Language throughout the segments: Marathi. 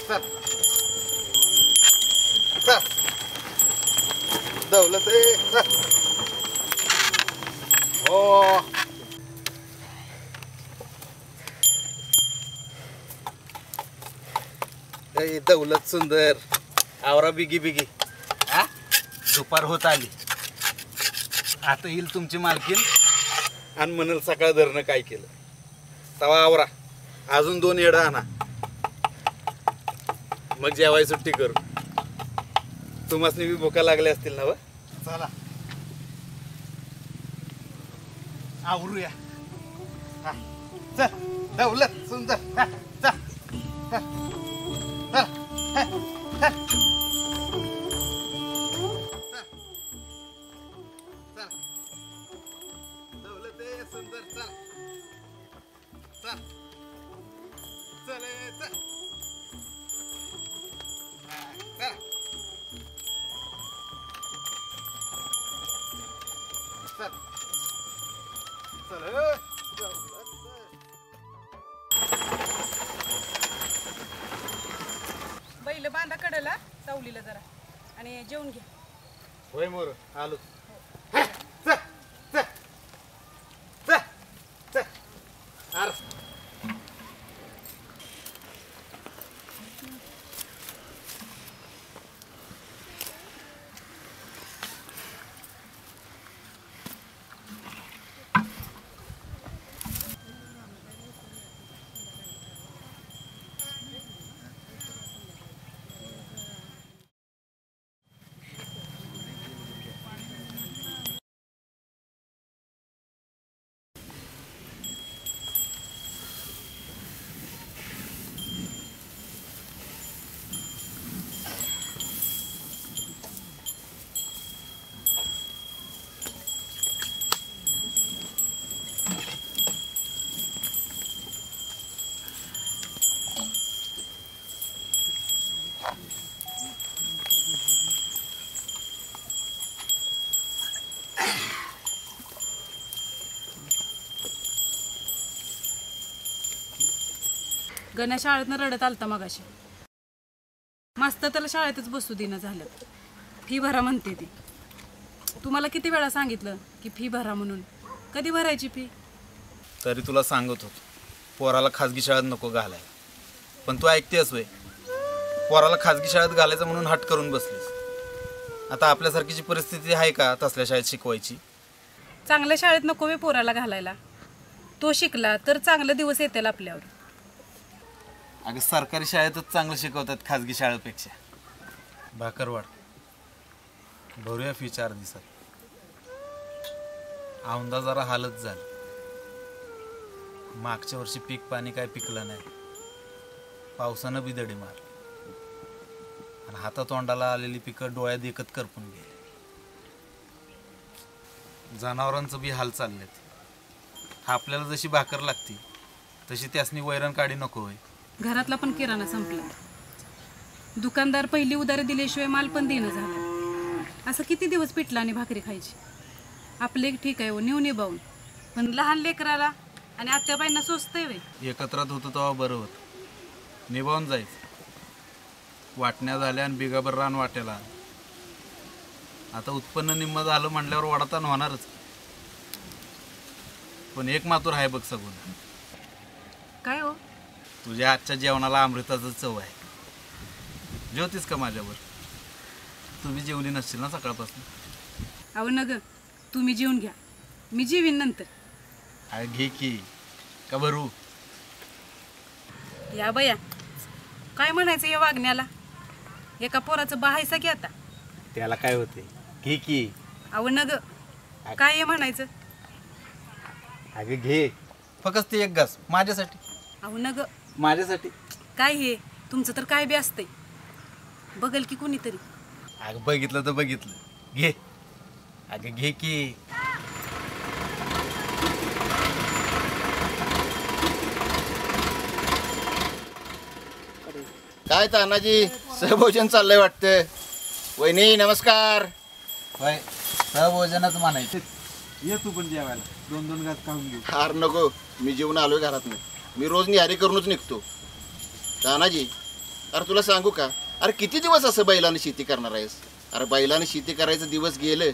चल चल दौलत आहे हो. दौलत सुंदर आवरा बिगी बिगी. हा दुपार होत आली. आता येईल तुमची मालकीन आणि म्हणाल सकाळ धरणं काय केलं. तवा आवरा अजून 2 येडा आणा मग जेवाय सुट्टी करू. तुम्हासनी बी भुका लागल्या असतील ना. चला आवरूया. चल दौलत सुंदर चल दौलत सुंदर चल चल चल चल बैल बांधा कडेला सावलीला जरा आणि जेवून घ्या. होय मोर आलो. गण्या शाळेतनं रडत आलता मगाशी. मास्तर त्याला शाळेतच बसू देणं झालं. फी भरा म्हणते ती. तुम्हाला किती वेळा सांगितलं की फी भरा म्हणून. कधी भरायची फी. तरी तुला सांगत होतो पोराला खाजगी शाळेत नको घालायला. पण तू ऐकतेस वय. पोराला खाजगी शाळेत घालायचं म्हणून हट करून बसलीस. आता आपल्यासारखीची परिस्थिती आहे का तसल्या शाळेत शिकवायची. चांगल्या शाळेत नको वे पोराला घालायला. तो शिकला तर चांगले दिवस येतील आपल्यावर. अगं सरकारी शाळेतच चांगलं शिकवतात खाजगी शाळेपेक्षा. भाकरवाड भरूया फी 4 दिवसात. औंदा जरा हालत झाली. मागच्या वर्षी पीक पाणी काय पिकलं नाही. पावसानं बी दडी मारली आणि हातातोंडाला आलेली पिकं डोळ्यात एकत करपून गेली. जनावरांचं बी हाल चाललेत. आपल्याला जशी भाकर लागती तशी त्यासनी वैरण काढी नको होय. घरातला पण किराणा संपला. दुकानदार पहिली उधारी दिल्याशिवाय माल पण देणं झालं. असं किती दिवस पिठला आणि भाकरी खायची. आपले ठीक आहे हो नेऊ निभावून. पण लहान लेकराला आणि आत्याबाईंना सोचतंय वे. एकत्रात होतं तेव्हा बरं होतं. निभावून जायचं. वाटण्या झाल्या आणि बिगाभर रान वाटेला. आता उत्पन्न निम्म झालं म्हटल्यावर वडाताण होणारच. पण एक मातूर आहे बघ सगून. काय हो. तुझ्या आजच्या जेवणाला अमृताचं चव आहे. जेवतीस का माझ्यावर. तुम्ही जेवली नसतील ना सकाळपासून. अहो न ग तुम्ही जेवून घ्या. मी जेवीन नंतर. अरे घे की का भरू. या बया काय म्हणायचं या वागण्याला. एका पोराचं बहायचं की आता. त्याला काय होते घे की. अहो न ग काय हे म्हणायचं. अगं घे फक्त एक घास माझ्यासाठी. अहो न ग माझ्यासाठी काय हे तुमचं तर काय बी असतंय. बघल की कोणीतरी. अगं बघितलं तर बघितलं. घे अगं घे की. काय तानाजी सहभोजन चाललंय वाटतं. वहिनी नमस्कार. होय सहभोजनच म्हणायचं. ये तू पण जेवायला. 2-2 घास खाऊन घेऊ. हार नको, मी जेवून आलोय घरात मी रोज निहारी करूनच निघतो. तानाजी, अरे तुला सांगू का, अरे किती दिवस असं बैलाने शेती करणार आहेस? अरे बैलाने शेती करायचं दिवस गेले,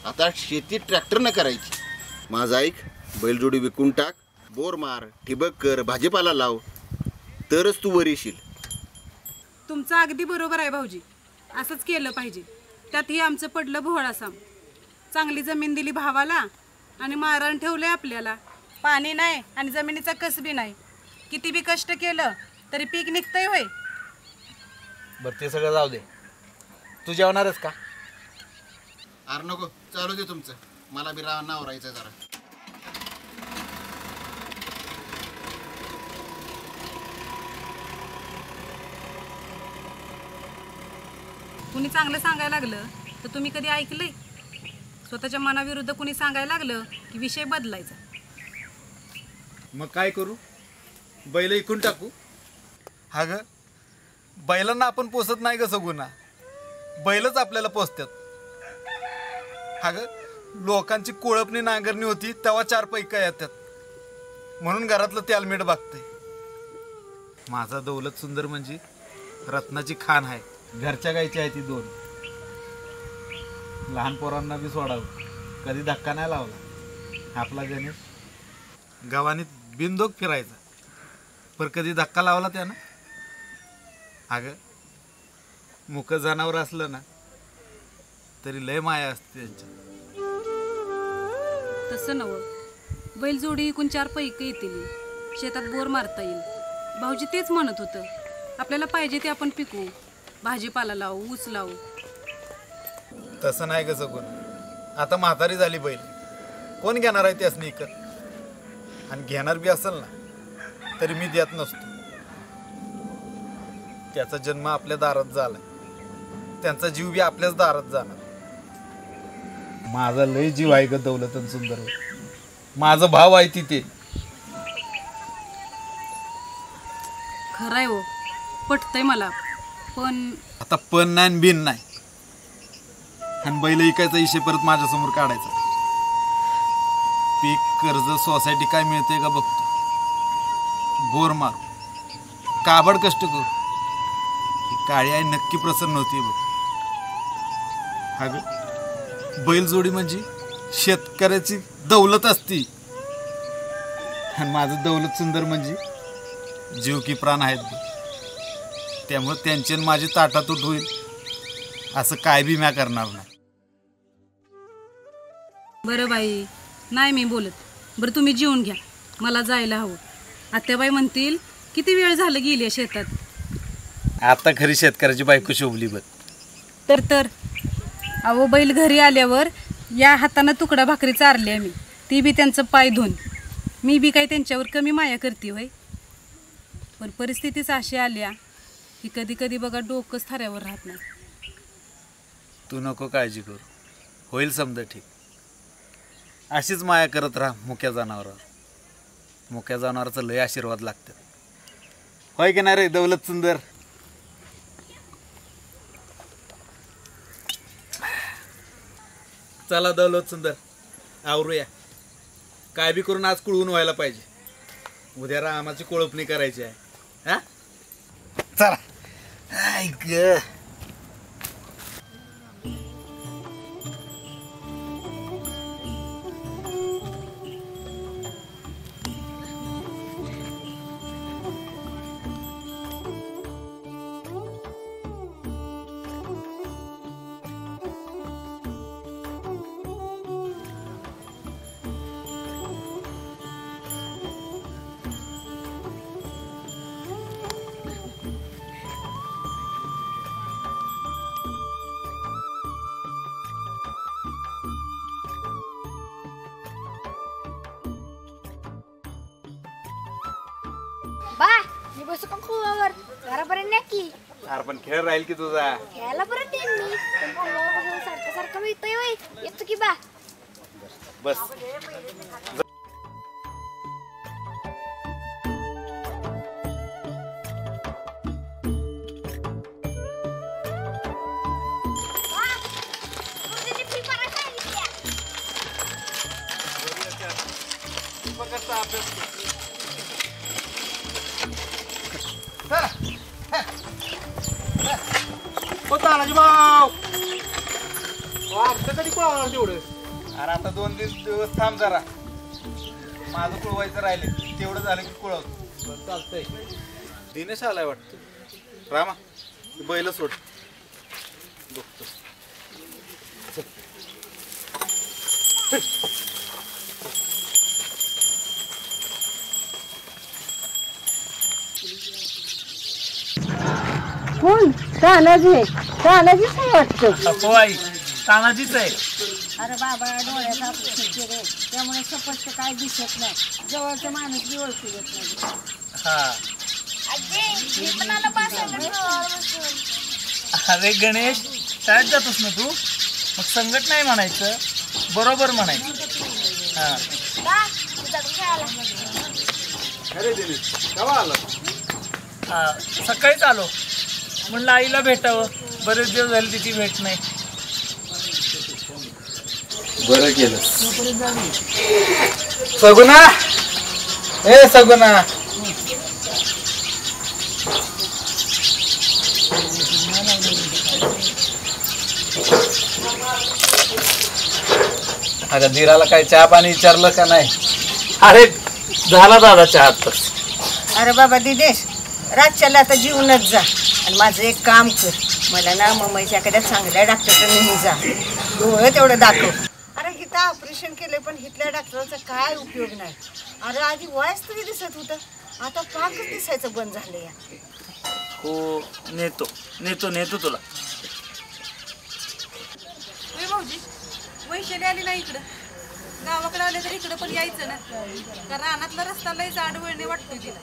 आता शेती ट्रॅक्टरनं करायची. माझं ऐक, बैलजोडी विकून टाक, बोर मार, ठिबक कर, भाजीपाला लाव, तरच तू वर येशील. तुमचं अगदी बरोबर आहे भाऊजी. असंच केलं पाहिजे. त्यातही आमचं पडलं भोळासाम. चांगली जमीन दिली भावाला आणि मारण ठेवलंय आपल्याला. पाणी नाही आणि जमिनीचा कस बी नाही. किती बी कष्ट केलं तरी पीक निघतंय होय. बरं ते सगळं जाऊ दे, तू जेवणारच का? अरे नको, चालू दे तुमचं, मला बी राहणं आवरायचं जरा. कुणी चांगलं सांगायला लागलं तर तुम्ही कधी ऐकलंय? स्वतःच्या मनाविरुद्ध कुणी सांगायला लागलं की विषय बदलायचा. मग काय करू? बैल इकून टाकू? हा ग, बैलांना आपण पोसत नाही ग सगुना, बैलच आपल्याला पोसतात. हा ग, लोकांची कोळपणी नांगरणी होती तेव्हा 4 पैका येतात, म्हणून घरातलं त्यालमेट बघतंय. माझा दौलत सुंदर म्हणजे रत्नाची खान आहे. घरच्या गायची आहे ती 2. लहान पोरांना बी सोडावं, कधी धक्का नाही लावला. आपला गणेश गावानीत बिनदोक फिरायचा, पर कधी धक्का लावला त्यानं? अगं, मुक जनावर असलं ना तरी लय माया असते त्यांच्या. तसं नवं, बैलजोडी एकूण 4 पैकी येतील, शेतात बोर मारता येईल. भाऊजी तेच म्हणत होतं, आपल्याला पाहिजे ते आपण पिकवू, भाजीपाला लावू, ऊस लावू. तसं नाही कसं कोण, आता म्हातारी झाली बैल, कोण घेणार आहे त्यासनी इकत? आणि घेणार बी असेल ना तरी मी देत नसतो. त्याचा जन्म आपल्या दारात झालाय, त्यांचा जीव बी आपल्याच दारात जाणार. माझा लय जीव आहे ग दौलत आणि सुंदर, माझा भाव आहे तिथे. खरंय हो, पटतंय मला, पण आता पण नाही आणि बिन नाही. आणि बैल इकायचा विषय परत माझ्यासमोर काढायचा. पीक कर्ज सोसायटी काय मिळते का बघतो, बोर मारू, काबड कष्ट करू, ही काळी आई नक्की प्रसन्न होती बघ. हा ग, बैलजोडी म्हणजे शेतकऱ्याची दौलत असती, आणि माझं दौलत सुंदर म्हणजे जीव की प्राण आहेत बघ. त्यामुळे त्यांची आणि माझी ताटातूट होईल असं काय बी म्या करणार नाही. बरं बाई, नाही मी बोलत. बरं तुम्ही जेवून घ्या, मला जायला हवं. आत्याबाई म्हणतील किती वेळ झालं गेली शेतात. आता खरी शेतकऱ्याची बायको शोभली बघ. तर अहो, बैल घरी आल्यावर या हातानं तुकडा भाकरी चारल्या मी, ती बी त्यांचं पाय धुवून. मी बी काय त्यांच्यावर कमी माया करते होय? पण परिस्थितीच अशी आल्या की कधी कधी बघा डोकंच थाऱ्यावर राहत नाही. तू नको काळजी करू, होईल समजा ठीक. अशीच माया करत राहा मुक्या जनावरावर. मुक्या जनावराचा लय आशीर्वाद लागतात, होय की नाही रे दौलत सुंदर? चला दौलत सुंदर, आवरूया. काय बी करून आज कुळवून व्हायला पाहिजे. उद्या रामाची कोळपणी करायची आहे. हा, चला. ऐक बा, मी बसू का खुवावर? घरापर्यंत नक्की अरे पण खेळ राहील की तुझा. घ्यायला परत येईन मी. पण खुवावर बसून सारखं सारखं मिळतंय होय. येतो की बा. बस. बा, तुमची ती fee भरायला सांगितली आहे. तानाजी भाऊ कधी पळणार तेवढं? अरे आता 2 दिवस थांब जरा, माझं कुळवायचं राहिले, तेवढं झालं की कुळवतो. चालतंय. दिनेश आलाय वाटतं. रामा बैल सोड बघतो. कोण? तानाजी. तानाजीच नाही वाटतं. हो आई, तानाजीच आहे. अरे बाबा डोळ्यात ऑपरेशन केले त्यामुळे स्पष्ट काय दिसत नाही. जवळचा माणूस बी ओळखू येत नाही. हा. आजी मी पण आलो बसून. अरे गणेश, शाळेत जातोस ना तू? मग संकट नाही म्हणायचं, बरोबर म्हणायचं. हा. का तुझा खेळायला अरे दिनेश केव्हा आला? हा, सकाळीच आलो. म्हणलं आईला भेटावं, बरेच दिवस झाले तिची भेट नाही. बरं केलं. सगुना, ए सगुना, अगं धीराला काय चहा पाणी विचारलं का नाही? अरे झाला दादा चहा आत्ताच. अरे बाबा दिनेश, रातच्याला आता जीवनच जा आणि माझं एक काम कर. मला ना मुंबईच्या एखाद्या चांगल्या डॉक्टरकडे नेऊन जा. डोळं तेवढं दाखव. अरे इथं ऑपरेशन केलं पण इथल्या डॉक्टरचा काय उपयोग नाही. अरे आधी वयस तरी दिसत होतं, आता पाकच दिसायचं बंद झालं या. हो, नेतो नेतो नेतो तुला. भाऊजी वैशाली आली नाही इकडं, गावाकडे आले तर इकडं पण यायचं ना, कारण रानातला रस्ता लय जाडवळणे वाटतो तिला.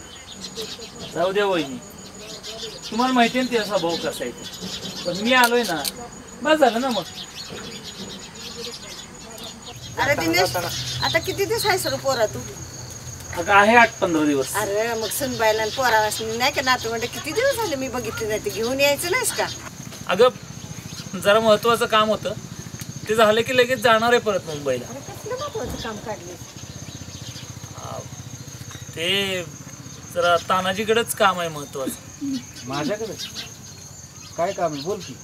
जाऊ दे वहिनी, तुम्हाला माहिती आहे ना तिचा स्वभाव कसा आहे ते. पण मी आलोय ना, बस झालं ना मग. अरे दिनेश, आता किती दिवस आहे सर पोरा तू? अगं आहे 8-15 दिवस. अरे मग सुनबाईला आणि पोरावास नाही का नातू म्हणजे किती दिवस झाले मी बघितले नाही. ते घेऊन यायचं नाहीस का? अगं जरा महत्वाचं काम होतं, ते झालं की लगेच जाणार आहे परत मुंबईला. अरे कसलं महत्वाचं काम काढले? ते जरा तानाजीकडेच काम आहे महत्वाचं. माझ्याकडे काय काम आहे? बोल की.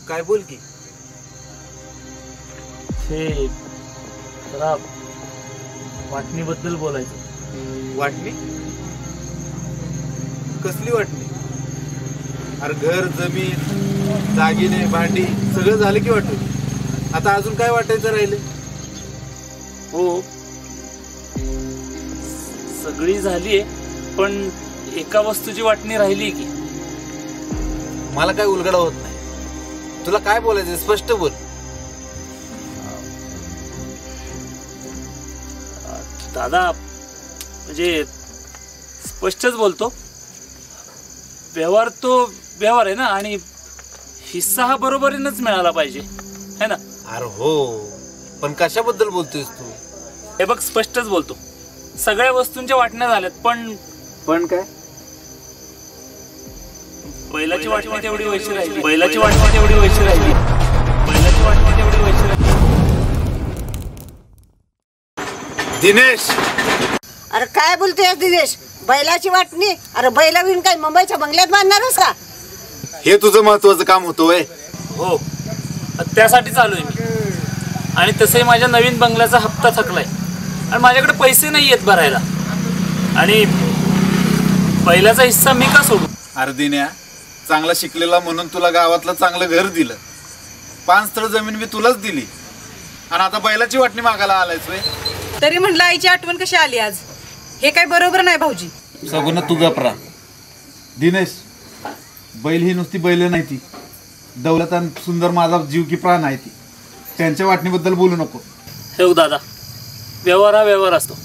काय बोल की. हे जरा वाटणीबद्दल बोलायचं. वाटणी? कसली वाटणी? अरे घर जमीन दागिने भांडी सगळं झालं की वाटणी. आता अजून काय वाटायचं राहिले? हो, सगळी झालीये, पण एका वस्तूची वाटणी राहिली की. मला काय उलगडा होत नाही. तुला काय बोलायचं स्पष्ट बोल. दादा म्हणजे स्पष्टच बोलतो. व्यवहार तो व्यवहार आहे ना, आणि हिस्सा हा बरोबरीनंच मिळाला पाहिजे है ना. अरे हो, पण कशाबद्दल बोलतोयस तू? हे बघ, स्पष्टच बोलतो. सगळ्या वस्तूंच्या वाटण्या झाल्यात, पण काय? बैलाची वाटणी तेवढी वैशी राहिली. बैलाची वाटणी तेवढी वैशी राहिली. बैलाची वाटणी तेवढी वैशी राहिली. दिनेश, अरे काय बोलतोय दिनेश? बैलाची वाटणी? अरे बैला विण काय मुंबईच्या बंगल्यात बांधणारच का? हे तुझं महत्वाचं काम होतोय. हो, त्यासाठी चालू आहे मी. आणि तसंही माझ्या नवीन बंगल्याचा हप्ता थकलाय आणि माझ्याकडे पैसे नाही आहेत भरायला. आणि बैलाचा हिस्सा मी का सोडू? अरे दिन्या, चांगला शिकलेला म्हणून तुला गावातलं चांगलं घर दिलं, 5 स्थळ जमीन मी तुलाच दिली, आणि आता बैलाची वाटणी मागायला आलायच वे. तरी म्हणलं आईची आठवण कशी आली आज? हे काय बरोबर नाही भाऊजी. सगुना तू गप्रा. दिनेश, बैल ही नुसती बैल नाही, ती दौलत आणि सुंदर माझा जीव की प्राण आहे. ती त्यांच्या वाटणीबद्दल बोलू नको. हे दादा, व्यवहार हा व्यवहार असतो.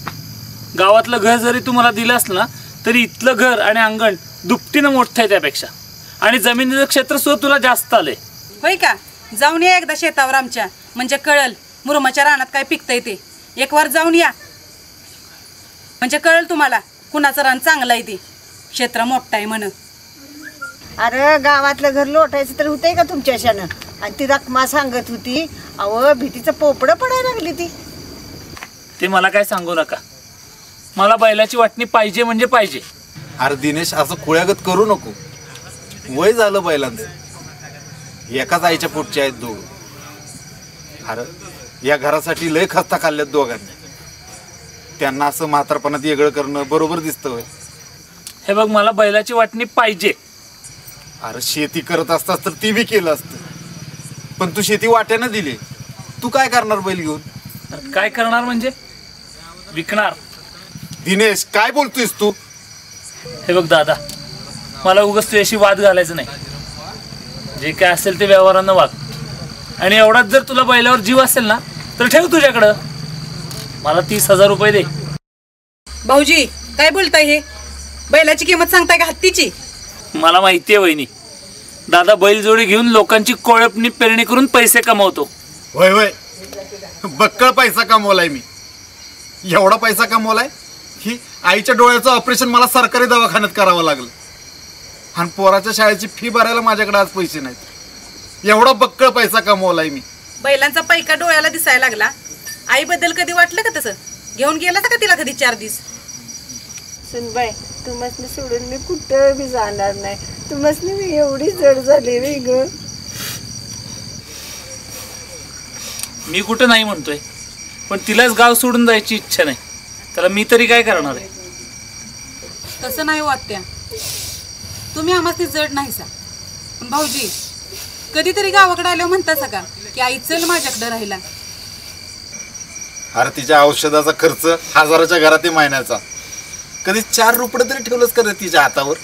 गावातलं घर जरी तुम्हाला दिलं असलं ना, तरी इथलं घर आणि अंगण दुपटीनं मोठं आहे त्यापेक्षा. आणि जमिनीचं क्षेत्र सुद्धा तुला जास्त आलंय. होय का? जाऊन या एकदा शेतावर आमच्या, म्हणजे कळल मुरुमाच्या रानात काय पिकतंय ते. एक वार जाऊन या, म्हणजे कळल तुम्हाला कुणाचं रान चांगलं आहे ते, क्षेत्र मोठं आहे म्हणून. अरे गावातलं घर लोटायचं तर होतंय का तुमच्याशानं? आणि ती रकमा सांगत होती अहो भीतीचं पोपडं पडायला लागली ती. ते मला काय सांगू नका. मला बैलाची वाटणी पाहिजे म्हणजे पाहिजे. अरे दिनेश, असं खुळ्यागत करू नको. वय झालं बैलांचं. एकाच आईच्या पोटचे आहेत दोघं. अरे या घरासाठी लय खस्ता खाल्ल्यात दोघांनी. त्यांना असं म्हातारपणात वेगळं करणं बरोबर दिसतं होय. हे बघ, मला बैलाची वाटणी पाहिजे. अरे शेती करत असतास तर ती बी केलं असतं, पण तू शेती वाट्यानं दिली. तू काय करणार बैल घेऊन? काय करणार म्हणजे विकणार. दिनेश, काय बोलतोयस तू? हे बघ दादा, मला उगाच तुझ्याशी वाद घालायचं नाही. जे काय असेल ते व्यवहारानं वाग. आणि एवढाच जर तुला बैलावर जीव असेल ना तर ठेव तुझ्याकडं. मला 30,000 रुपये दे. भाऊजी काय बोलताय हे? बैलाची किंमत सांगताय का हत्तीची? मला माहिती आहे वहिनी, दादा बैलजोडी घेऊन लोकांची कोळपणी पेरणी करून पैसे कमवतो. होय होय, बक्कळ पैसा कमवलाय मी. एवढा पैसा कमवलाय की आईच्या डोळ्याचं ऑपरेशन मला सरकारी दवाखान्यात करावं लागलं. आणि पोराच्या शाळेची फी भरायला माझ्याकडे आज पैसे नाहीत. एवढा बक्कळ पैसा कमवलाय मी. बैलांचा पैका डोळ्याला दिसायला लागला. आईबद्दल कधी वाटलं का तसं? घेऊन गेला का तिला कधी 4 दिवस? सुनबाई तुम्हाला सोडून मी कुठं बी जाणार नाही. तुम्हाला मी एवढी जड झाली रे ग. मी कुठं नाही म्हणतोय, पण तिलाच गाव सोडून जायची इच्छा नाही. त्याला मी तरी काय करणार आहे? तसं नाही वाटत्या. तुम्ही आम्हाला जड नाही सा. पण भाऊजी कधीतरी गावाकडे आल्यावर म्हणता का की आई चल माझ्याकडे राहिला. अरे तिच्या औषधाचा खर्च 1000च्या घरात आहे महिन्याचा. कधी 4 रुपये तरी ठेवलंच का रे तिच्या हातावर?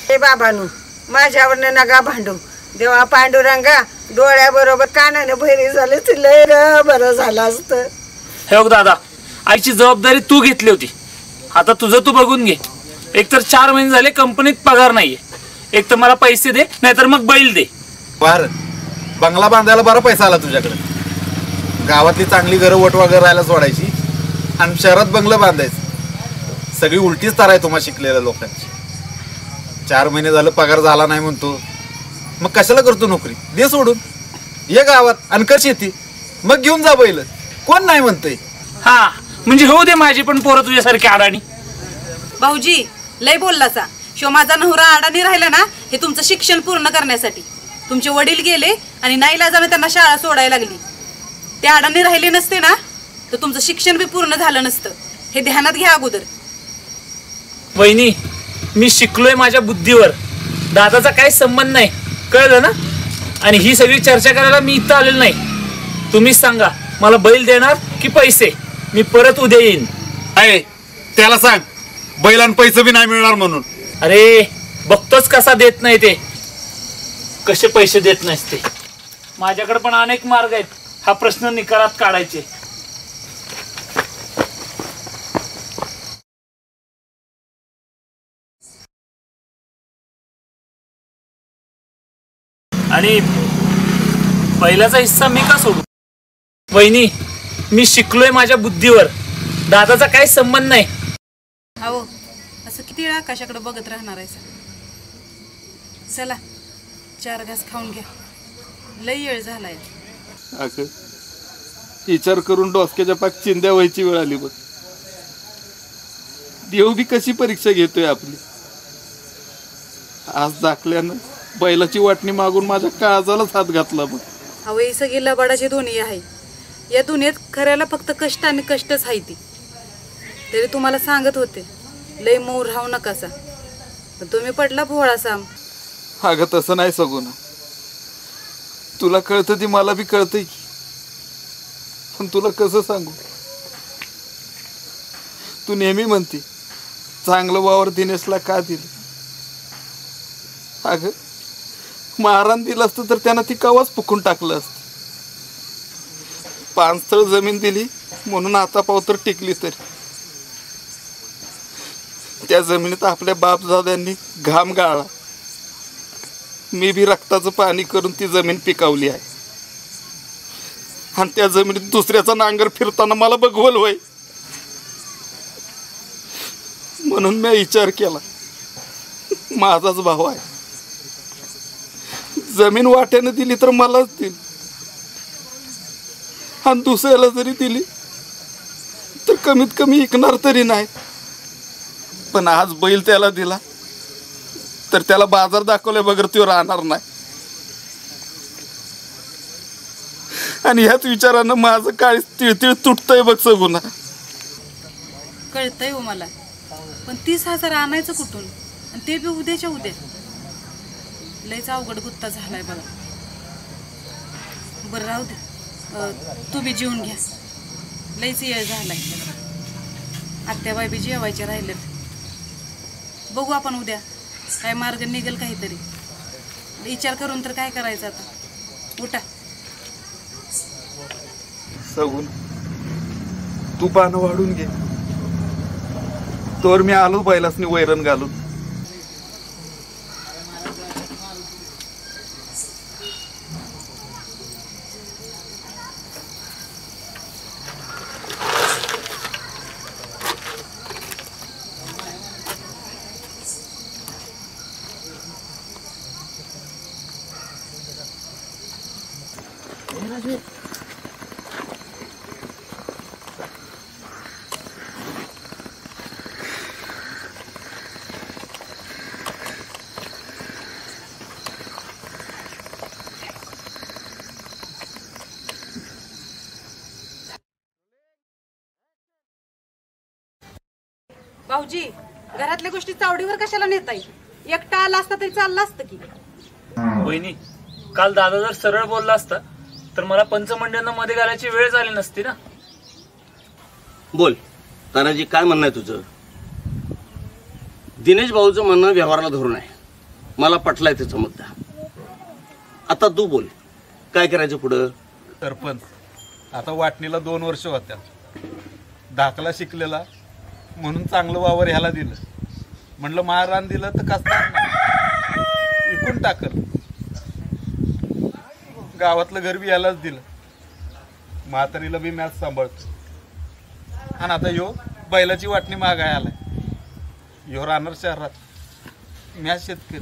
हे बाबानू माझ्यावरनं नगा भांडू. देवा पांडुरंगा डोळ्याबरोबर कानाने भैरी झाले लय र बरं झालं असतं. हे बघ दादा, आईची जबाबदारी तू घेतली होती. आता तुझं तू बघून घे. एक तर 4 महिने झाले कंपनीत पगार नाहीये. एक तर मला पैसे दे, नाहीतर मग बैल दे. बर, बंगला बांधायला बरा पैसा आला तुझ्याकडे. गावातली चांगली घरं वटवागर राहायला सोडायची आणि शहरात बंगलं बांधायचं. सगळी उलटीच तार आहे तुम्हाला शिकलेल्या लोकांची. 4 महिने झालं पगार झाला नाही म्हणतो. मग कशाला करतो नोकरी? दे सोडून, ये गावात आणि कर शेती. मग घेऊन जा बैल. कोण नाही म्हणतंय? हा म्हणजे होऊ दे माझी पण पोरं तुझ्यासारखी अडाणी. भाऊजी लय बोललासा. शिव माझा नवरा अडाणी राहिला ना हे तुमचं शिक्षण पूर्ण करण्यासाठी. तुमचे वडील गेले आणि नाईलाजाने त्यांना शाळा सोडायला लागली. ते अडाणी राहिले नसते ना तर तुमचं शिक्षण बी पूर्ण झालं नसतं. हे ध्यानात घ्या अगोदर. वहिनी, मी शिकलोय माझ्या बुद्धीवर. दादाचा काही संबंध नाही, कळलं ना? आणि ही सगळी चर्चा करायला मी इथं आलेलो नाही. तुम्हीच सांगा, मला बैल देणार की पैसे? मी परत उद्या येईन. आहे त्याला सांग बैलांना पैसे बी नाही मिळणार म्हणून. अरे बघतोच कसा देत नाही ते. कसे पैसे देत नाहीस ते. माझ्याकडे पण अनेक मार्ग आहेत हा प्रश्न निकालात काढायचे. आणि बैलाचा हिस्सा मी का सोडू? वहिनी, मी शिकलोय माझ्या बुद्धीवर. दादाचा काही संबंध नाही. अहो असं किती वेळा आकाशाकडे बघत राहणार आहे? चला 4 घास खाऊन घ्या. लई वेळ झालाय. अगं विचार करून डोसक्याच्या पाक चिंध्या व्हायची वेळ आली बघ. देव बी कशी परीक्षा घेतोय आपली. आज दाखल्यानं बैलाची वाटणी मागून माझ्या काळजालाच हात घातला बघ. अहो ही सगळी लबाडाची दुनिया आहे. या दुनियेत खऱ्याला फक्त कष्ट आणि कष्टच आहे ती. तरी तुम्हाला सांगत होते लय मऊ राहू नकासा. पण तुम्ही पडला भोळा साम. अगं तसं नाही सगुना. तुला कळतं ती मला बी कळतंय की. पण तुला कसं सांगू? तू नेहमी म्हणते चांगलं वावर दिनेशला का दिलं. अगं महारान दिलं असतं तर त्यानं ती कवाच फुकून टाकलं असतं. 5 स्थळ जमीन दिली म्हणून आता पावतर टिकली. तरी त्या जमिनीत आपल्या बापदाद्यांनी घाम गाळला. मी बी रक्ताचं पाणी करून ती जमीन पिकवली आहे. आणि त्या जमिनीत दुसऱ्याचा नांगर फिरताना मला बघवल होय. म्हणून मी विचार केला माझाच भाऊ आहे, जमीन वाट्याने दिली तर मलाच देईल, आणि दुसऱ्याला जरी दिली तर कमीत कमी ऐकणार तरी नाही. पण आज बैल त्याला दिला तर त्याला बाजार दाखवल्या बगर तो राहणार नाही. आणि ह्याच विचारानं माझं काळी तिळतिळ तुटतंय बघ सगुना. कळतंय हो मला, पण 30,000 आणायचं कुठून, आणि ते बी उद्याच्या उद्या. लयच अवघड गुत्ता झालाय बघा. बरं राहू दे, तू बी जेवून घ्या, लयच येळ झालाय. आत्याबाई बी जेवायचे राहिलेत. बघू आपण उद्या काय मार्ग निघेल काहीतरी. विचार करून तर काय करायचं आता. उठा. सगून तू पानं वाढून घे, तोवर मी आलो बैलासनी वैरण घालून. भाऊजी, घरातल्या गोष्टी चावडीवर कशाला नेताय? एकटा आला असता तरी चाललं असतं की. वहिनी, काल दादा जर सरळ बोलला असता तर मला पंचमंडळांना मध्ये घालायची वेळ झाली नसती ना. बोल तानाजी, काय म्हणणं आहे तुझं? दिनेश भाऊचं म्हणणं व्यवहाराला धरून आहे, मला पटलाय त्याचा मुद्दा. आता तू बोल, काय करायचं पुढं? सरपंच, आता वाटणीला 2 वर्ष होत्या. दाखला शिकलेला म्हणून चांगलं वावर ह्याला दिलं. म्हणलं महारान दिलं तर कसणार नाही, विकून टाकल. गावातलं घर बी यालाच दिलं. म्हातारीला बी मॅच सांभाळतो. आणि आता ह्यो बैलाची वाटणी मागाय आलाय. ह्यो राहणार शहरात, मॅच शेतकरी.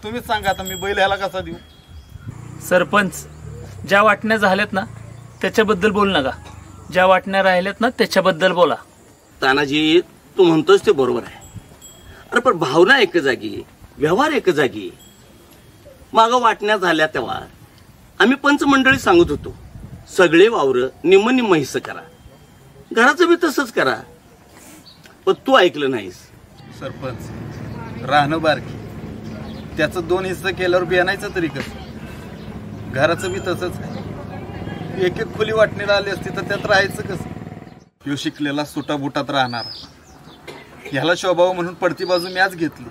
तुम्हीच सांगा आता मी बैल ह्याला कसा देऊ? सरपंच, ज्या वाटण्या झाल्यात ना त्याच्याबद्दल बोल नका, ज्या वाटण्या राहिल्यात ना त्याच्याबद्दल बोला. तानाजी, तू म्हणतोस ते बरोबर आहे. अरे पण भावना एक जागी, व्यवहार एक जागी. मागं वाटण्या झाल्या तेव्हा आम्ही पंचमंडळी सांगत होतो, सगळे वावर निम्म निम्म हिस्सा करा. घराचं बी तसंच करा, पण तू ऐकलं नाहीस. सरपंच, राहणं बारकी, त्याचं 2 हिस्से केल्यावर बियाणायचं तरी कसं? घराचं बी तसंच आहे. एक एक खोली वाटणीला आली असती तर त्यात राहायचं कसं? ह्यो शिकलेला सुटाबुटात राहणार, ह्याला शोभाव म्हणून पडती बाजू मॅच घेतली.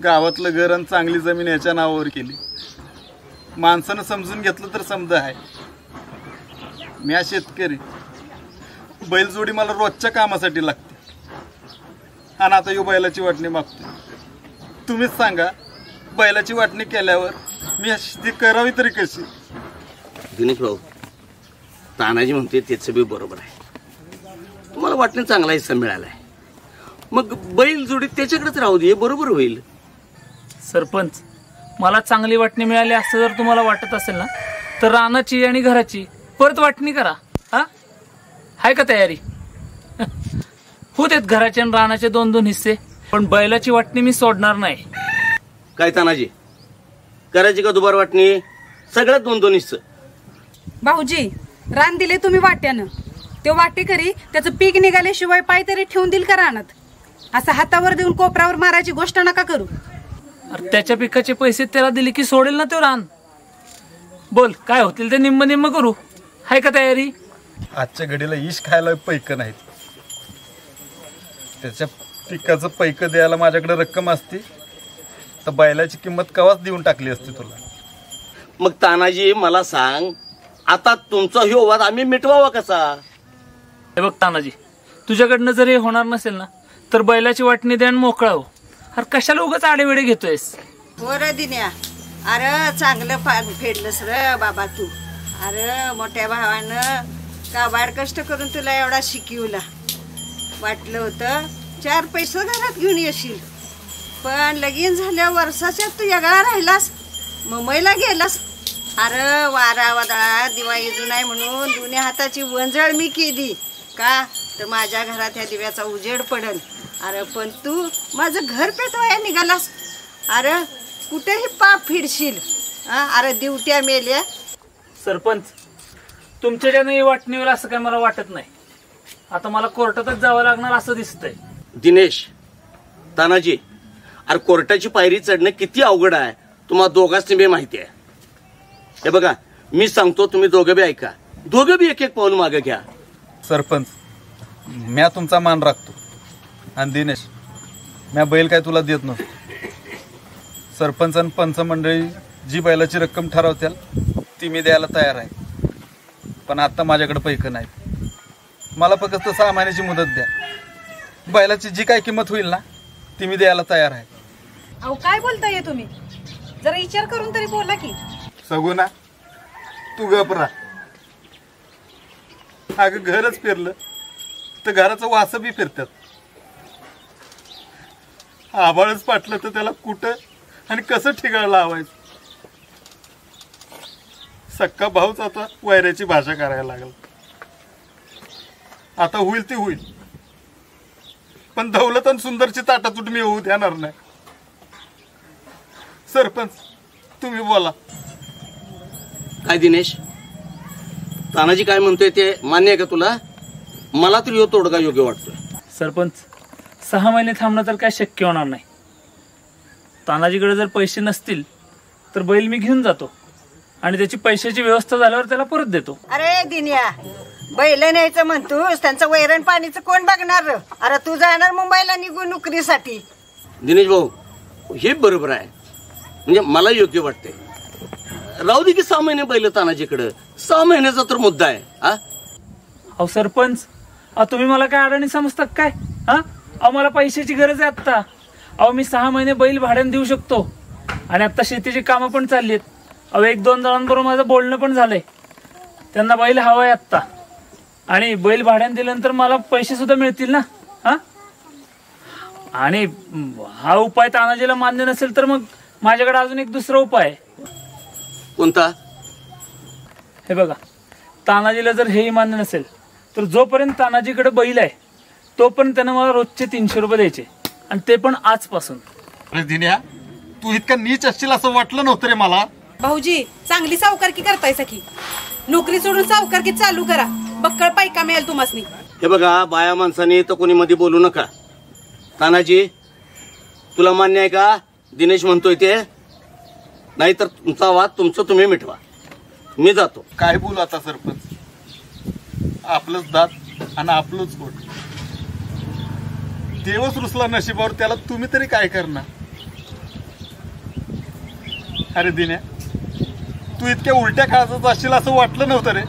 गावातलं घर आणि चांगली जमीन याच्या नावावर केली. माणसानं समजून घेतलं तर समज आहे. म्या शेतकरी, बैलजोडी मला रोजच्या कामासाठी लागते, आणि आता ह्यो बैलाची वाटणी मागतोय. तुम्हीच सांगा, बैलाची वाटणी केल्यावर मी ती करावी तरी कशी? दिनेश भाऊ, तानाजी म्हणते त्याचं बी बरोबर आहे. तुम्हाला वाटणं चांगला हिस्सा मिळालाय, मग बैल जोडी त्याच्याकडेच राहू दे, बरोबर होईल. सरपंच, मला चांगली वाटणी मिळाली असं जर तुम्हाला वाटत असेल ना तर रानाची आणि घराची परत वाटणी करा. हा, आहे का तयारी? होत आहेत घराचे आणि रानाचे 2-2 हिस्से, पण बैलाची वाटणी मी सोडणार नाही. काय तानाजी, करायची का दुबार वाटणी? सगळ्यात 2-2 हिस्से. भाऊजी, रान दिले तुम्ही वाट्यानं, ते वाटेकरी त्याचं पीक निघाल्याशिवाय पाय तरी ठेवून दिल का रानात? असं हातावर देऊन कोपरावर मारायची गोष्ट नका करू. अरे त्याच्या पिकाचे पैसे त्याला दिले की सोडेल ना तो रान. बोल, काय होतील ते निम्म निम्म करू. आहे का तयारी? आजच्या घडीला इश खायला पैक नाहीत. त्याच्या पिकाचं पैक द्यायला माझ्याकडे रक्कम असती तर बैलाची किंमत कवाच देऊन टाकली असती तुला. मग तानाजी, मला सांग, आता तुमचा ह्यो वाद आम्ही मिटवावा कसा? हे बघ तानाजी, तुझ्याकडनं जर हे होणार नसेल ना तर बैलाची वाटणी द्या आणि मोकळा हो. अरे कशाला उगाच आडेवेडे घेतोयस? हो रे दिन्या, अरे चांगलं पान फेडलंस रे बाबा तू. अरे मोठ्या भावानं काबाड कष्ट करून तुला एवढा शिकवला. वाटलं होतं 4 पैसे घरात घेऊन येशील, पण लगीन झाल्या वर्षाच्या तू वेगळा राहिलास, मुंबईला गेलास. अरे वारा वादळा दिवाळी जुनाय म्हणून दोन्ही हाताची वंजळ मी केली का तर माझ्या घरात ह्या दिव्याचा उजेड पडल. अरे पण तू माझं घर पेटवाया निघालास. अरे कुठेही पाप फिरशील. अरे दिवट्या मेल्या. सरपंच, तुमच्या ज्याने वाटणीवर असं काय मला वाटत नाही. आता मला कोर्टातच जावं लागणार असं दिसतंय. दिनेश, तानाजी, अरे कोर्टाची पायरी चढणं किती अवघड आहे तुम्हाला दोघांनी बी माहिती आहे. हे बघा, मी सांगतो, तुम्ही दोघं बी ऐका. दोघं बी एक एक पाऊल मागे घ्या. सरपंच, म्या तुमचा मान राखतो. आणि दिनेश, म्या बैल काय तुला देत नसतो. सरपंच आणि पंच मंडळी जी बैलाची रक्कम ठरवत्याल ती मी द्यायला तयार आहे. पण आत्ता माझ्याकडे पैसे नाही. मला फक्त 6 महिन्याची मुदत द्या. बैलाची जी काय किंमत होईल ना ती मी द्यायला तयार आहे. अहो काय बोलताय तुम्ही? जरा विचार करून तरी बोला की. सगुना, तू गप राहा. अगं घरच फिरलं तर घराचं वास बी फिरतात. आभाळच पाटलं तर त्याला कुठं आणि कसं ठिकाण लावायचं. सक्का भाऊच आता वैऱ्याची भाषा करायला लागला. आता होईल ती होईल, पण दौलत आणि सुंदरची ताटातूट मी होऊ देणार नाही. सरपंच, तुम्ही बोला. काय दिनेश, तानाजी काय म्हणतोय ते मान्य आहे का तुला? मला तर यो तोडगा योग्य वाटतोय. सरपंच, 6 महिने थांबणं तर काय शक्य होणार नाही. तानाजीकडे जर पैसे नसतील तर बैल मी घेऊन जातो आणि त्याची पैशाची व्यवस्था झाल्यावर त्याला परत देतो. अरे दिन्या, बैल न्यायचं म्हणतोस, त्यांचं वैरण पाणीचं कोण बघणार? अरे तू जाणार मुंबईला निघून नोकरीसाठी. दिनेश भाऊ, हे बरोबर आहे. म्हणजे मला योग्य वाटतंय. राहू दे की 6 महिने बैल तानाजीकडे. 6 महिन्याचा तर मुद्दा आहे. अहो सरपंच, तुम्ही मला काय अडाणी समजतात काय? अहो मला पैशाची गरज आहे आत्ता. अहो मी 6 महिने बैल भाड्याने देऊ शकतो आणि आता शेतीची कामं पण चालली आहेत. अहो 1-2 जणांबरोबर माझं बोलणं पण झालंय. त्यांना बैल हवा आहे आत्ता आणि बैल भाड्याने दिल्यानंतर मला पैसे सुद्धा मिळतील ना. आणि हा उपाय तानाजीला मान्य नसेल तर मग माझ्याकडे अजून एक दुसरा उपाय आहे. कोणता? हे बघा, तानाजीला जर हेही मान्य नसेल तर जोपर्यंत तानाजीकडे बैल आहे तोपर्यंत त्यानं मला रोजचे 300 रुपये द्यायचे, आणि ते पण आजपासून. अरे दिन्या, तू इतका नीच असशील असं वाटलं नव्हतं रे मला. भाऊजी, चांगली सावकारकी करताय सखी. नोकरी सोडून सावकारकी चालू करा. बक्कळ पैका मिळेल तुम्हासनी. हे बघा, बाया माणसाने तर कोणी मध्ये बोलू नका. तानाजी, तुला मान्य आहे का दिनेश म्हणतोय ते? नाहीतर तुमचा वाद तुमचं तुम्ही मिटवा. मी जातो. काय बोलू आता सरपंच, आपलंच दात आणि आपलंच पोट. देवच रुसला नशिबावर, त्याला तुम्ही तरी काय करणार? अरे दिन्या, तू इतक्या उलट्या काळजात असशील असं वाटलं नव्हतं रे.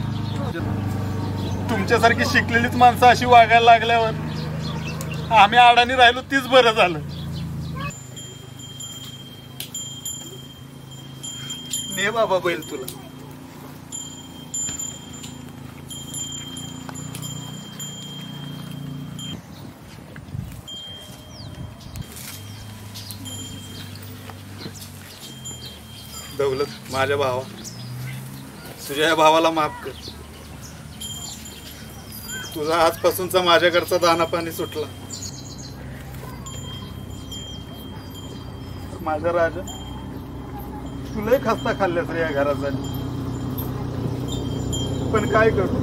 तुमच्यासारखी शिकलेलीच माणसं अशी वागायला लागल्यावर आम्ही अडाणी राहिलो तीच बरं झालं. ने बाबा बैल तुला. दौलत, माझ्या भावा, तुझ्या या भावाला माफ कर. तुझा आजपासूनचा माझ्याकडचा दाना पाणी सुटला. माझा राजा, तुलाही खस्ता खाल्ल्यास रे या घरात झाली. पण काय करू,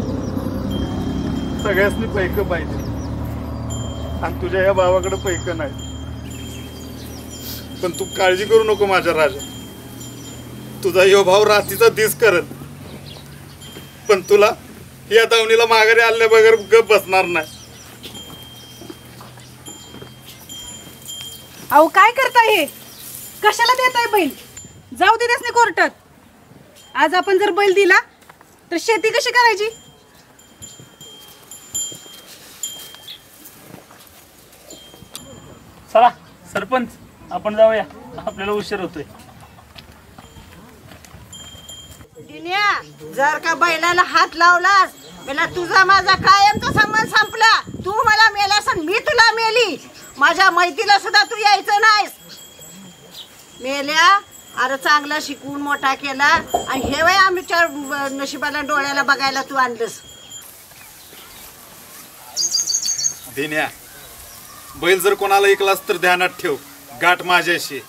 सगळ्यासनी पैक पाहिजे आणि तुझ्या या भावाकडे पैक नाही. पण तू काळजी करू नको माझा राजा. तुझा यो भाव रात्रीचा दिस करत, पण तुला या दावणीला माघारी आल्या बगैर गप बसणार नाही. अहो काय करताय हे? कशाला देताय बैल? जाऊ दे त्यासने कोर्टात. आज आपण जर बैल दिला तर शेती कशी करायची? चला सरपंच, आपण जाऊया, आपल्याला उशीर होतोय. दिन्या, जर का बैलाला हात लावलास मला तुझा माझा कायमचा संबंध संपला. तू मला मेलास आणि मी तुला मेली. माझ्या मैतीला सुद्धा तू यायचं नाहीस. मेल्या अरे चांगला शिकवून मोठा केला आणि हे वय आमच्या नशिबाला डोळ्याला बघायला तू आणलंस. दिन्या बैल जर कोणाला ऐकलास तर ध्यानात ठेव, गाठ माझ्याशी.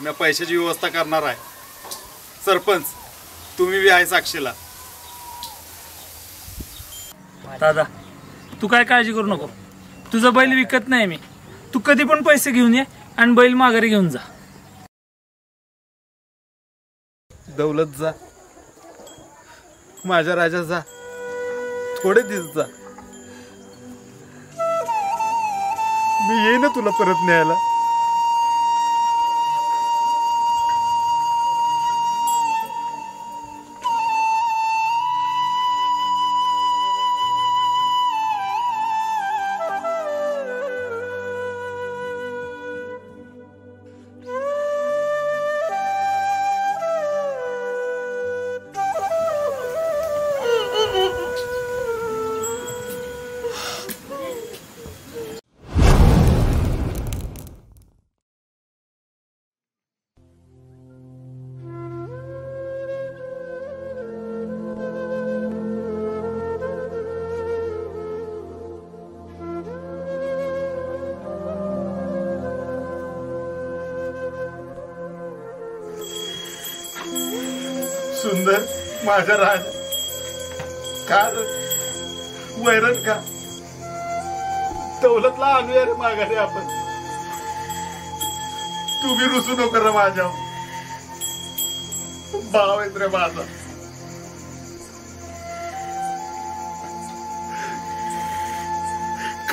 मी पैशाची व्यवस्था करणार आहे. सरपंच तुम्ही बी आहे साक्षीला. दादा तू काय काळजी करू नको, तुझा बैल विकत नाही मी. तू कधी पण पैसे घेऊन ये आणि बैल माघारी घेऊन जा. दौलत जा, माझ्या राजा जा, थोडे दिवस जा. मी येईन ना तुला परत न्यायला. सुंदर माझा राजा, का वैरण का दौलतला आणूया रे माघारी आपण. तू बी रुसू नको रे माझ्या, भाव आहेत रे माझा.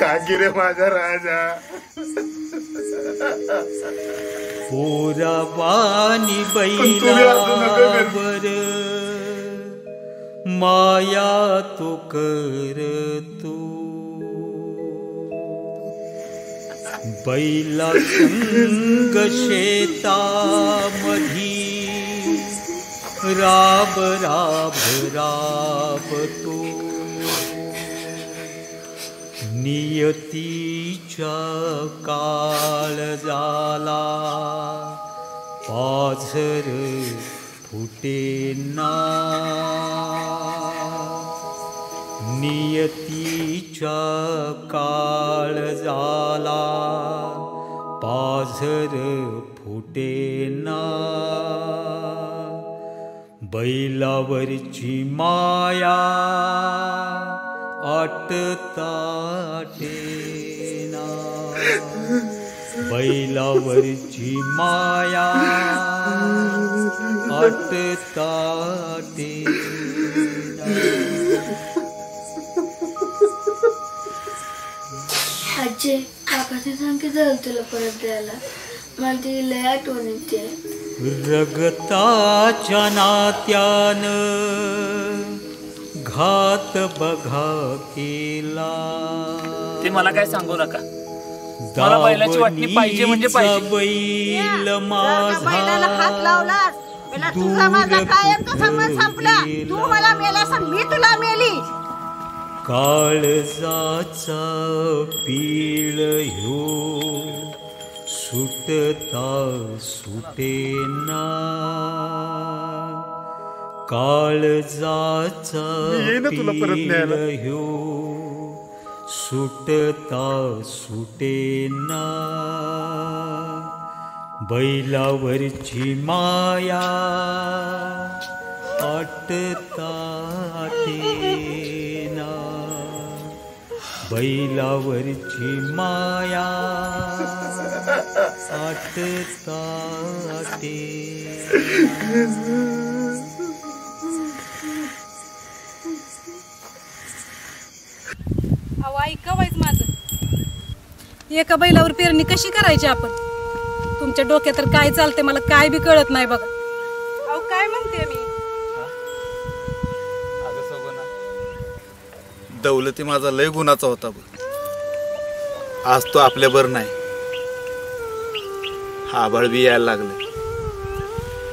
का गिरे माझा राजा. पोरावानी बैलावर माया तो करतो, बैला संग शेतामधी राब राब राबतो. नियतीच्या काळजाला पाझर फुटेना, नियतीच्या काळजाला पाझर फुटेना. बैलावरची माया आटताटेना, बैलावरची माया आटताटेना. आजी काकाचे सांग जाईल तुला परत द्यायला, मला ती लय आठवण येते. रगताच्या नात्यानं घात बघा केला, ते मला काय सांगू नका. मला बैलाची वाटणी पाहिजे म्हणजे पाहिजे. बैल बैलाला हात लावलास पहिला तुझा माझा कायमचा संबंध संपला. तू मला मेला सांग, मी तुला मेली. काळजाचा पीळ ह्यो सुटता सुटेना, काळजाचा पीळ ह्यो सुटता सुटेना. बैलावरची माया आटताटेना, बैलावरची माया आटताटेना. अहो ऐका वाईच माझं, एका बैलावर पेरणी कशी करायची आपण? तुमच्या डोक्यात तर काय चालते मला काय बी कळत नाही बघा. अहो काय म्हणते मी. दौलती माझा लय गुणाचा होता बघ. आज तो आपल्याबर नाही. आभाळ बी यायला लागले.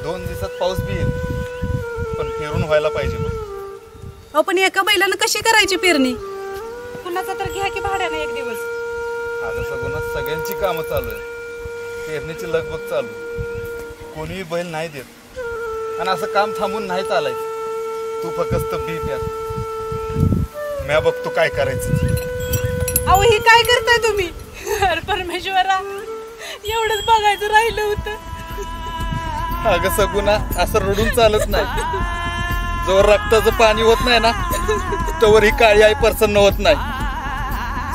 2 दिवसात पाऊस बी येईल, पण पेरून व्हायला पाहिजे बघ. अहो पण एका बैलानं कशी करायची पेरणी? कुणाचा तर घ्या की भाड्याने एक दिवस. आज सगळ्यांची कामं चालू आहे. पेरणीची लगबग चालू, कोणीही बैल नाही देत आणि असं काम थांबून नाही चालायचं. तू फक्त बी प्या, म्या बघतो काय करायचं. अहो ही काय करताय तुम्ही? अरे परमेश्वरा, एवढंच बघायचं राहिलं होतं. अगं सगुना, असं रडून चालत नाही. जोवर रक्ताचं पाणी होत नाही ना, तोवर ही काळी आई प्रसन्न होत नाही.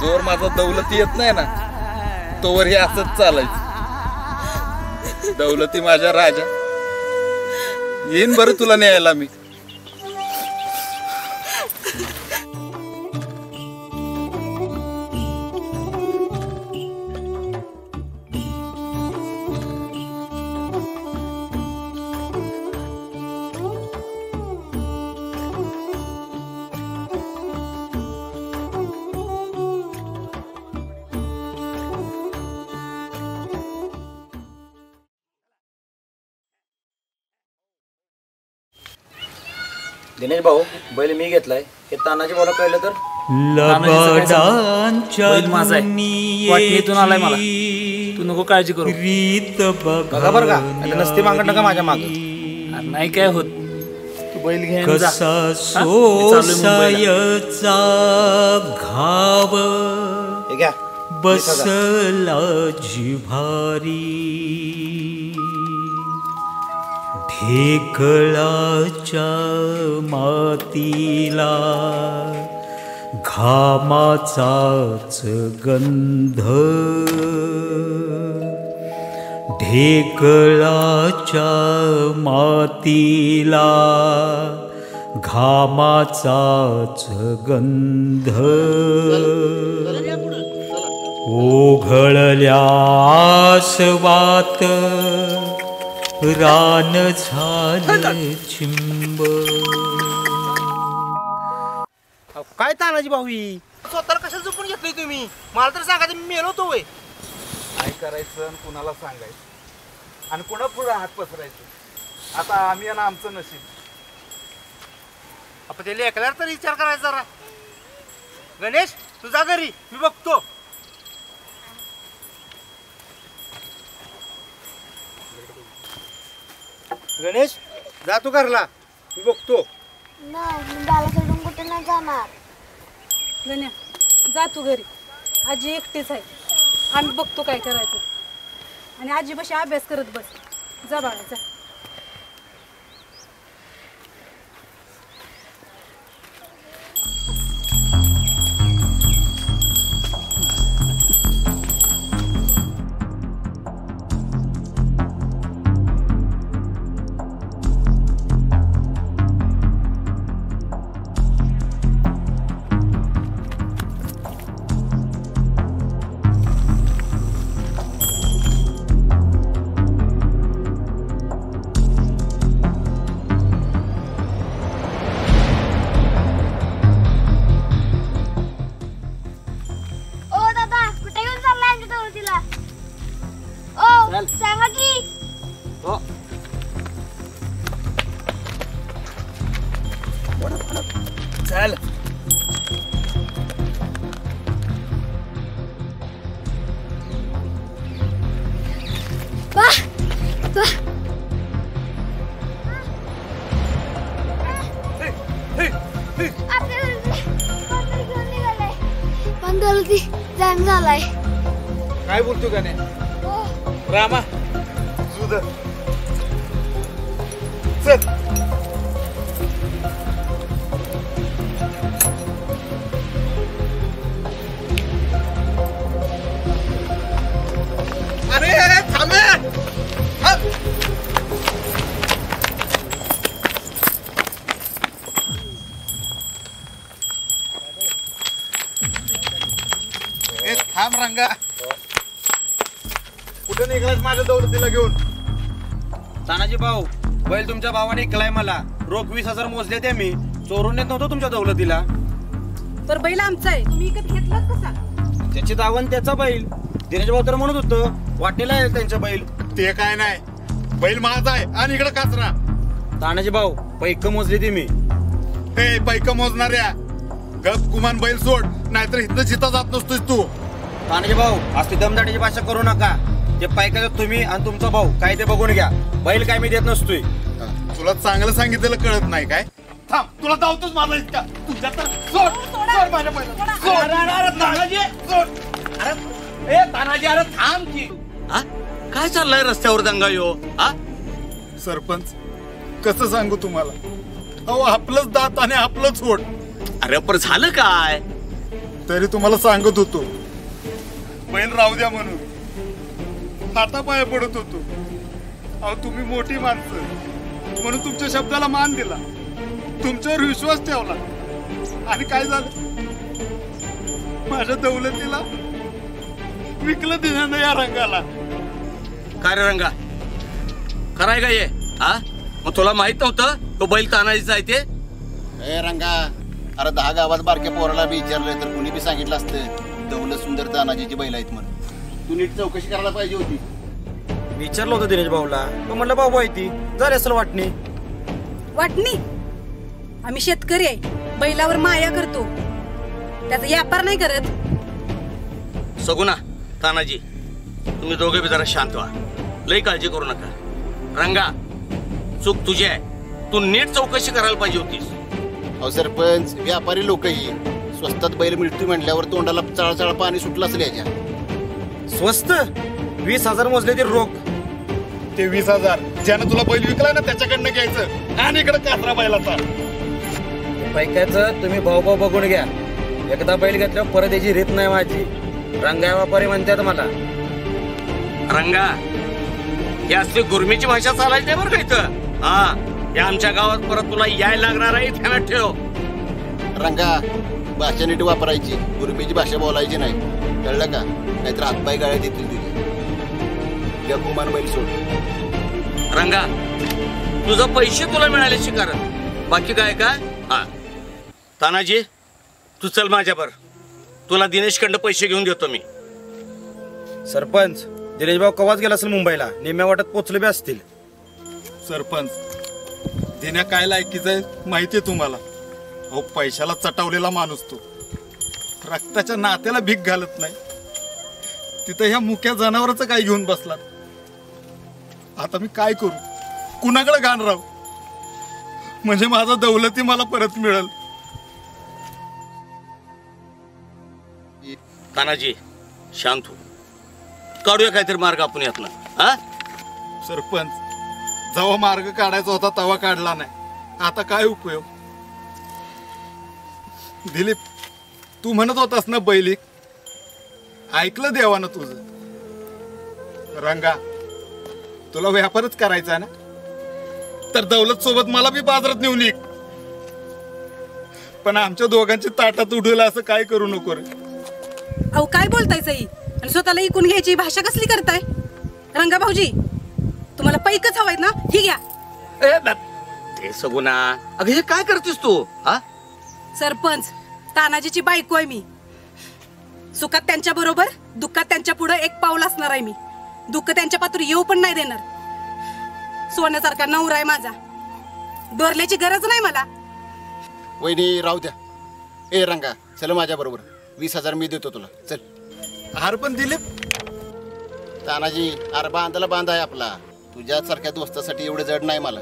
जोवर माझा दौलती येत नाही ना, तोवर हे असंच चालायचं. दौलती माझ्या राजा, येईन बरं तुला न्यायला मी. दिनेश भाऊ, बैल मी घेतलाय. हे तानाजी भाऊला कळलं तर बैल माझा आहे, वाटणीतून आलाय मला. तू नको काळजी करू. बघा बरं का, नसते मागत नका माझ्या माग. नाही काय होत, तू बैल घेऊन जा. कसा सोसायचा घाव हे घ्या. बसला जिव्हारी, ढेकळाच्या मातीला घामाचाच गंध, ढेकळाच्या मातीला घामाचाच गंध, ओघळल्या आसवात रान झालं चिंब. काय तानाजी भाऊ, स्वतःला कशाला झोपून घेतलंय तुम्ही? मला तर सांगा, मी मेलो होतो. वय काय करायचं आणि कुणाला सांगायचं आणि कुणा पुढे हात पसरायचं? आता आम्ही आणि आमचं नशीब. आपण त्याला ऐकल्यावर तर विचार करायचा जरा. गणेश, तुझा घरी मी बघतो. गणेश, जा तू घरला, मी बघतो. नाही, मी बाला सोडून कुठे नाही जाणार. गण्या, जा तू घरी. आजी एकटीच आहे, आम्ही बघतो काय करायचं. आणि आजीपाशी अभ्यास करत बस. जा बाळा, जा. सांगा की. हो. चल. पण दौलती जाम झालाय. काय बोलतो का नाही रामा? सुध चल. अरे थांबे. थांब रंगा, कुठे निघालास माझ्या दौलतीला घेऊन? तानाजी भाऊ, बैल तुमच्या भावाने ऐकलाय मला. रोख 20,000 मोजले ते मी. चोरून येत नव्हतो तुमच्या दौलतीला. तर बैल आमचा आहे, तुम्ही इकडे घेतलात कसा? त्याची दावण त्याचा बैल. दिनेश भाऊ तर म्हणत होतं वाटेला आहे त्यांचा बैल. ते काय नाही, बैल माझा आहे. आणि इकडे काचरा. तानाजी भाऊ, पैक मोजली ती मी. हे पैक मोजणाऱ्या, गप कुमान बैल सोड, नाहीतर इथं जिता जात नसतोस तू. तानाजी भाऊ, आज ती दमदाटीची भाषा करू नका. ते पायकाचं तुम्ही आणि तुमचा भाऊ काय ते बघून घ्या. बैल काय मी देत नसतोय. तुला चांगलं सांगितलेलं कळत नाही काय? थांब, तुला धावतोच माझा इतका. तुझ्या तर सोड सोड माझ्या बैलाला. सोड. अरे तानाजी, ए तानाजी, अरे थांब की. हा? काय चाललंय रस्त्यावर दंगा यो? हा? सरपंच, कसं सांगू तुम्हाला? अहो, आपलंच दात आणि आपलंच होड. अरे पण झालं काय? तरी तुम्हाला सांगत होतो बैल राहू द्या म्हणून. हातापाया पडत होतो. अहो, तुम्ही मोठी माणसं म्हणून तुमच्या शब्दाला मान दिला, तुमच्यावर विश्वास ठेवला, आणि काय झालं? माझ्या दौलतीला विकलं दिल्यानं या रंगाला. काय रे रंगा, कराय का ये? हा? मग तुला माहित नव्हतं तो बैल तानाजीचा आहे ते? ए रंगा, अरे 10 गावात बारक्या पोराला बी विचारलं तर कुणी बी सांगितलं असतं दौलत सुंदर तानाजीची बैल आहेत म्हणून. तू नीट चौकशी करायला पाहिजे होती. विचारलं होतं दिनेश भाऊला, मग म्हणलं बाबू आहे ती, झाली असेल वाटणी. वाटणी? आम्ही शेतकरी आहे, बैलावर माया करतो, त्याचा व्यापार नाही करत. सगुना, तानाजी, तुम्ही दोघे बी जरा शांत व्हा. लई काळजी करू नका. रंगा, चूक तुझी आहे. तू नीट चौकशी करायला पाहिजे होतीस. अहो सरपंच, व्यापारी लोकही स्वस्तात बैल मिळतो म्हटल्यावर तोंडाला चळचळ पाणी सुटलं असेल याच्या. स्वस्त 20,000 मोजले ते रोख. ते 20,000 ज्यानं तुला बैल विकला ना त्याच्याकडनं घ्यायचं, आणि इकडे कासरा बैलाचा. पैकाचं तुम्ही भाऊ बघून घ्या. एकदा बैल घेतल्यावर परत याची रीत नाही माझी. रंगा व्यापारी म्हणतात मला. रंगा, ही असली गुरमीची भाषा चालायची बरं का इथं. हा, या आमच्या गावात परत तुला यायला लागणार आहे, ध्यानात ठेव. रंगा, भाषा नीट वापरायची, गुरमीची भाषा बोलायची नाही, कळलं का? नाहीतर हातपाय गाळ्यात येतील तुझे. या गुमान बैल सोड. रंगा, तुझं पैसे तुला मिळाल्याची कारण, बाकी काय काय? हा, तानाजी, तू चल माझ्यावर. तुला दिनेश कडनं पैसे घेऊन देतो मी. सरपंच, दिनेश भाऊ कवाच गेला असेल मुंबईला, निम्म्या वाटत पोचले बी असतील. सरपंच, देण्या काय लायकीचं आहे माहितीये तुम्हाला? अहो, पैशाला चटावलेला माणूस तो. रक्ताच्या नात्याला भीक घालत नाही. तिथं ह्या मुक्या जनावरांचं काय घेऊन बसलात? आता मी काय करू? कुणाकडे घाण राहू? म्हणजे माझा दौलती मला परत मिळेल. तानाजी, शांत हो. काढूया काहीतरी मार्ग आपण यातनं. हा सरपंच, जेव्हा मार्ग काढायचा होता तेव्हा काढला नाही, आता काय उपयोग? दिलीप, तू म्हणत होतास ना बैलिक, ऐकलं देवानं तुझं. रंगा, तुला व्यापारच करायचा ना, तर दौलत सोबत मला बी बाजारात नेऊन ये. पण आमच्या दोघांची ताटात उडवलं असं काय करू नको रे. अहो, काय बोलताय सई? आणि स्वतःला इकून घ्यायची भाषा कसली करताय? रंगा भाऊजी, तुम्हाला पैकच हवायत ना? ही घ्या. ए सगुना, अगं हे काय करतेस तू? हा, सरपंच, तानाजीची बायको आहे मी. सुखात त्यांच्या बरोबर, दुःखात त्यांच्या पुढे एक पाऊल असणार आहे मी. दुःख त्यांच्या पातूर येऊ पण नाही देणार. सोन्यासारखा नवरा आहे माझा, डोरल्याची गरज नाही मला. वहिनी राहू द्या. ए रंगा, चल माझ्या बरोबर. 20,000 मी देतो तुला, चल. हार पण दिलीप, तानाजी, अरे बांधाला बांध आहे आपला. तुझ्यासारख्या दोस्तासाठी एवढं जड नाही मला.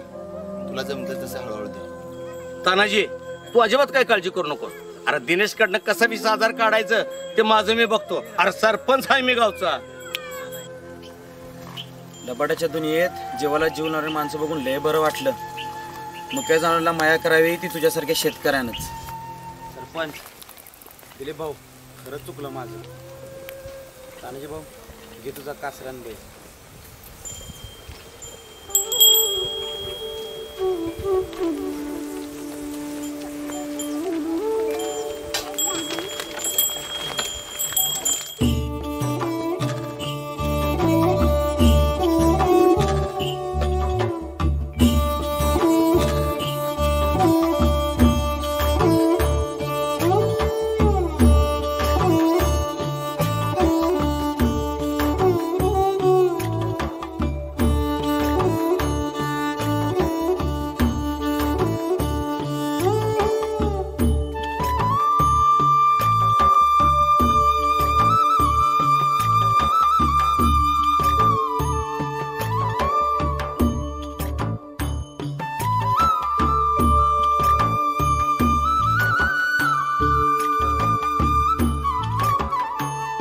तुला जमतं तसं हळूहळू दे. तानाजी, तू अजिबात काय काळजी करू नको. अरे दिनेश कडनं कसं 20,000 काढायचं ते माझं मी बघतो. अरे सरपंच आहे मी गावचा. लबाडाच्या दुनियेत जीवाला जीव लावणारी माणसं बघून लय बरं वाटलं. मुक्या जनावराला माया करावी ती तुझ्यासारख्या शेतकऱ्यानंच. सरपंच, दिलीप भाऊ, खरंच चुकलं माझं. तानाजी भाऊ, घे तुझा कासरान बैल.